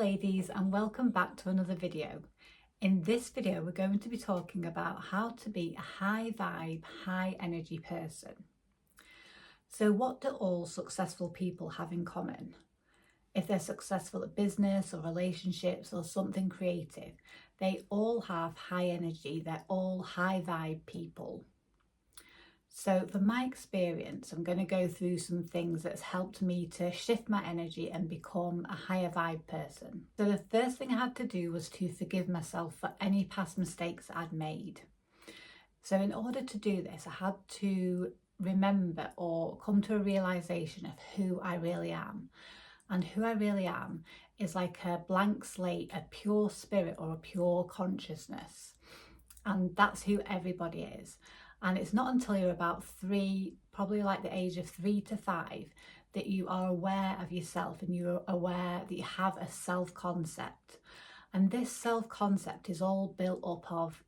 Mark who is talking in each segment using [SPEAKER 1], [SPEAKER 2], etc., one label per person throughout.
[SPEAKER 1] ladies, and welcome back to another video. In this video we're going to be talking about how to be a high vibe, high energy person. So what do all successful people have in common? If they're successful at business or relationships or something creative, they all have high energy, they're all high vibe people. So from my experience, I'm going to go through some things that's helped me to shift my energy and become a higher vibe person. So the first thing I had to do was to forgive myself for any past mistakes I'd made. So in order to do this, I had to remember or come to a realization of who I really am. And who I really am is like a blank slate, a pure spirit or a pure consciousness. And that's who everybody is. And it's not until you're about 3, probably like the age of 3 to 5, that you are aware of yourself and you're aware that you have a self-concept. And this self-concept is all built up of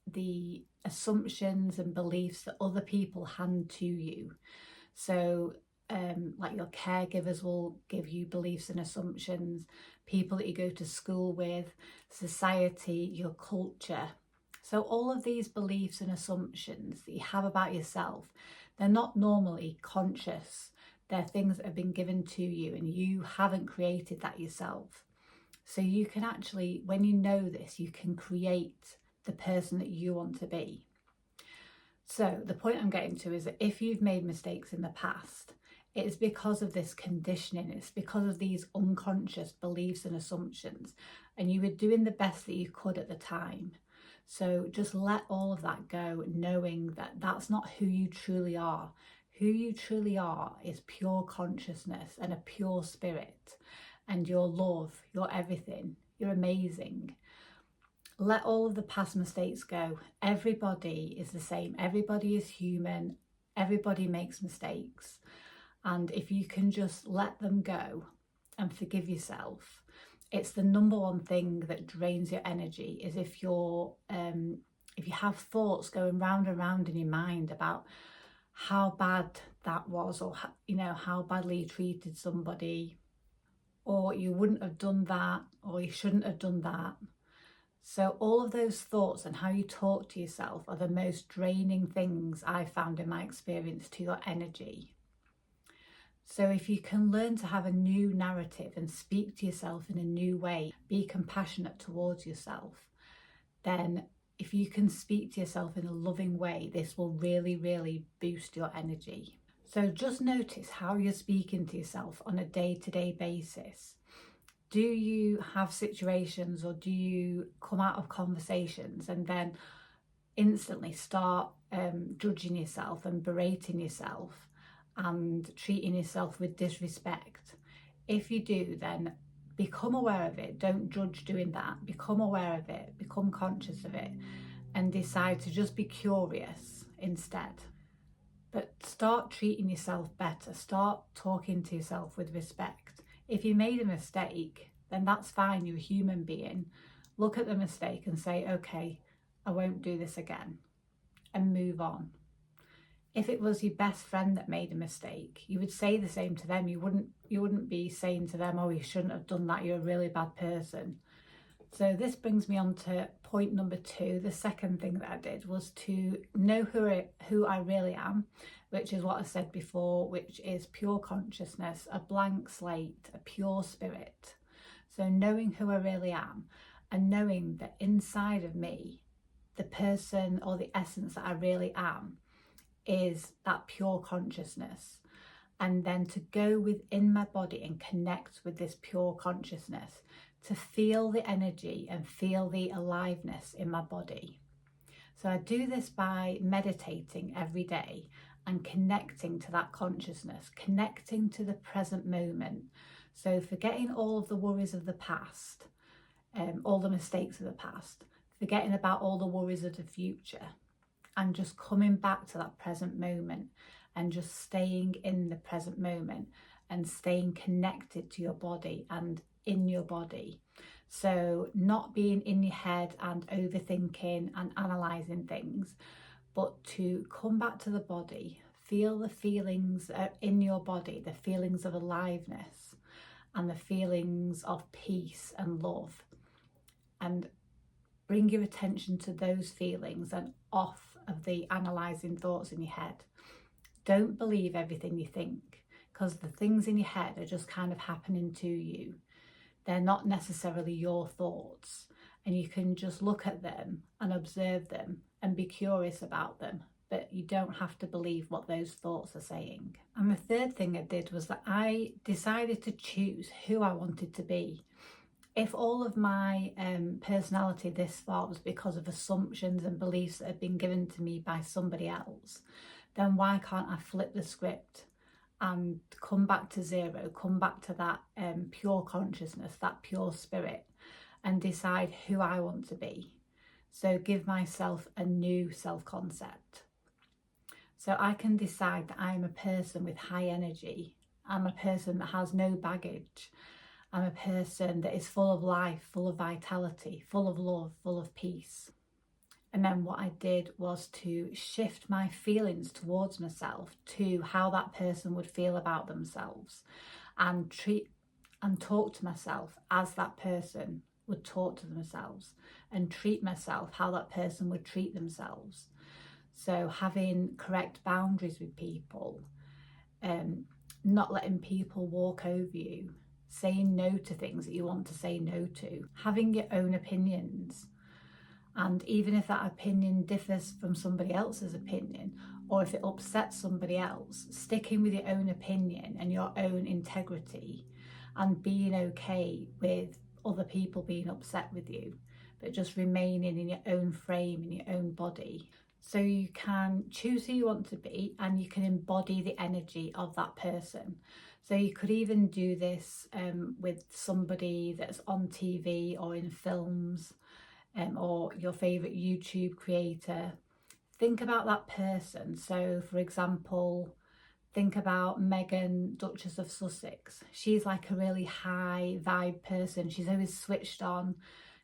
[SPEAKER 1] the assumptions and beliefs that other people hand to you. So like your caregivers will give you beliefs and assumptions, people that you go to school with, society, your culture. So all of these beliefs and assumptions that you have about yourself, they're not normally conscious. They're things that have been given to you and you haven't created that yourself. So you can actually, when you know this, you can create the person that you want to be. So the point I'm getting to is that if you've made mistakes in the past, it is because of this conditioning, it's because of these unconscious beliefs and assumptions, and you were doing the best that you could at the time. So just let all of that go, knowing that that's not who you truly are. Who you truly are is pure consciousness and a pure spirit, and your love, your everything, you're amazing. Let all of the past mistakes go. Everybody is the same. Everybody is human. Everybody makes mistakes. And if you can just let them go and forgive yourself, it's the number one thing that drains your energy. Is if you have thoughts going round and round in your mind about how bad that was, or how badly you treated somebody, or you wouldn't have done that, or you shouldn't have done that. So all of those thoughts and how you talk to yourself are the most draining things I've found in my experience to your energy. So if you can learn to have a new narrative and speak to yourself in a new way, be compassionate towards yourself, then if you can speak to yourself in a loving way, this will really, really boost your energy. So just notice how you're speaking to yourself on a day-to-day basis. Do you have situations, or do you come out of conversations and then instantly start judging yourself and berating yourself and treating yourself with disrespect? If you do, then become aware of it. Don't judge doing that. Become aware of it, become conscious of it, and decide to just be curious instead. But start treating yourself better. Start talking to yourself with respect. If you made a mistake, then that's fine. You're a human being. Look at the mistake and say, okay, I won't do this again, and move on. If it was your best friend that made a mistake, you would say the same to them. You wouldn't be saying to them, oh, you shouldn't have done that, you're a really bad person. So this brings me on to point number 2. The second thing that I did was to know who I really am, which is what I said before, which is pure consciousness, a blank slate, a pure spirit. So knowing who I really am, and knowing that inside of me, the person or the essence that I really am is that pure consciousness. And then to go within my body and connect with this pure consciousness, to feel the energy and feel the aliveness in my body. So I do this by meditating every day and connecting to that consciousness, connecting to the present moment. So forgetting all of the worries of the past, all the mistakes of the past, forgetting about all the worries of the future, and just coming back to that present moment and just staying in the present moment and staying connected to your body and in your body. So not being in your head and overthinking and analysing things, but to come back to the body, feel the feelings in your body, the feelings of aliveness, and the feelings of peace and love, and bring your attention to those feelings and off of the analysing thoughts in your head. Don't believe everything you think, because the things in your head are just kind of happening to you. They're not necessarily your thoughts, and you can just look at them and observe them and be curious about them, but you don't have to believe what those thoughts are saying. And the third thing I did was that I decided to choose who I wanted to be. If all of my personality this far was because of assumptions and beliefs that had been given to me by somebody else, then why can't I flip the script and come back to zero, come back to that pure consciousness, that pure spirit, and decide who I want to be? So give myself a new self-concept. So I can decide that I'm a person with high energy. I'm a person that has no baggage. I'm a person that is full of life, full of vitality, full of love, full of peace. And then what I did was to shift my feelings towards myself to how that person would feel about themselves, and talk to myself as that person would talk to themselves, and treat myself how that person would treat themselves. So having correct boundaries with people, not letting people walk over you, saying no to things that you want to say no to, having your own opinions. And even if that opinion differs from somebody else's opinion, or if it upsets somebody else, sticking with your own opinion and your own integrity, and being okay with other people being upset with you, but just remaining in your own frame, in your own body. So you can choose who you want to be, and you can embody the energy of that person. So you could even do this with somebody that's on TV or in films, or your favourite YouTube creator. Think about that person. So for example, think about Meghan, Duchess of Sussex. She's like a really high vibe person. She's always switched on.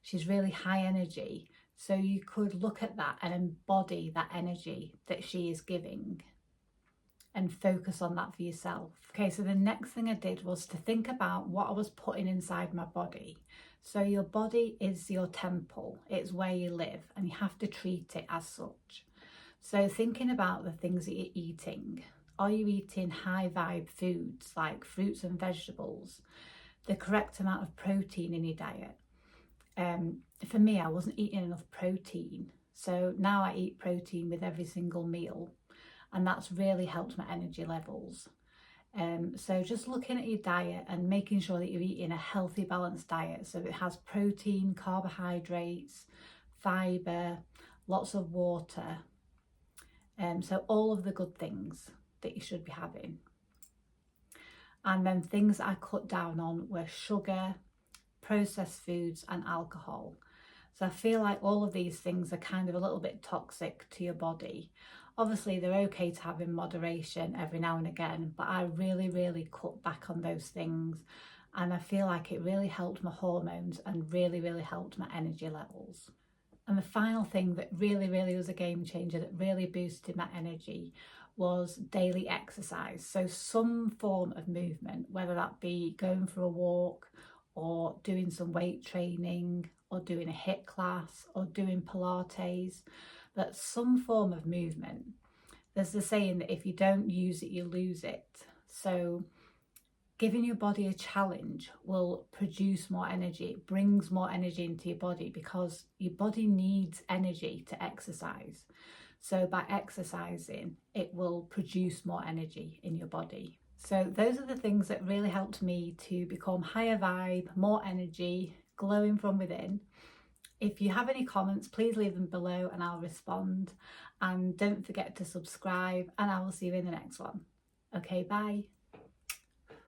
[SPEAKER 1] She's really high energy. So you could look at that and embody that energy that she is giving, and focus on that for yourself. Okay, so the next thing I did was to think about what I was putting inside my body. So your body is your temple, it's where you live, and you have to treat it as such. So thinking about the things that you're eating. Are you eating high vibe foods like fruits and vegetables? The correct amount of protein in your diet? For me, I wasn't eating enough protein. So now I eat protein with every single meal, and that's really helped my energy levels. So just looking at your diet and making sure that you're eating a healthy, balanced diet. So it has protein, carbohydrates, fibre, lots of water. So all of the good things that you should be having. And then things that I cut down on were sugar, processed foods and alcohol. So I feel like all of these things are kind of a little bit toxic to your body. Obviously they're okay to have in moderation every now and again, but I really cut back on those things, and I feel like it really helped my hormones and really helped my energy levels. And the final thing that really was a game changer, that really boosted my energy, was daily exercise. So some form of movement, whether that be going for a walk, or doing some weight training, or doing a HIIT class, or doing Pilates, but some form of movement. There's the saying that if you don't use it, you lose it. So giving your body a challenge will produce more energy. It brings more energy into your body, because your body needs energy to exercise. So by exercising, it will produce more energy in your body. So those are the things that really helped me to become higher vibe, more energy, glowing from within. If you have any comments, please leave them below and I'll respond. And don't forget to subscribe, and I will see you in the next one. Okay, bye.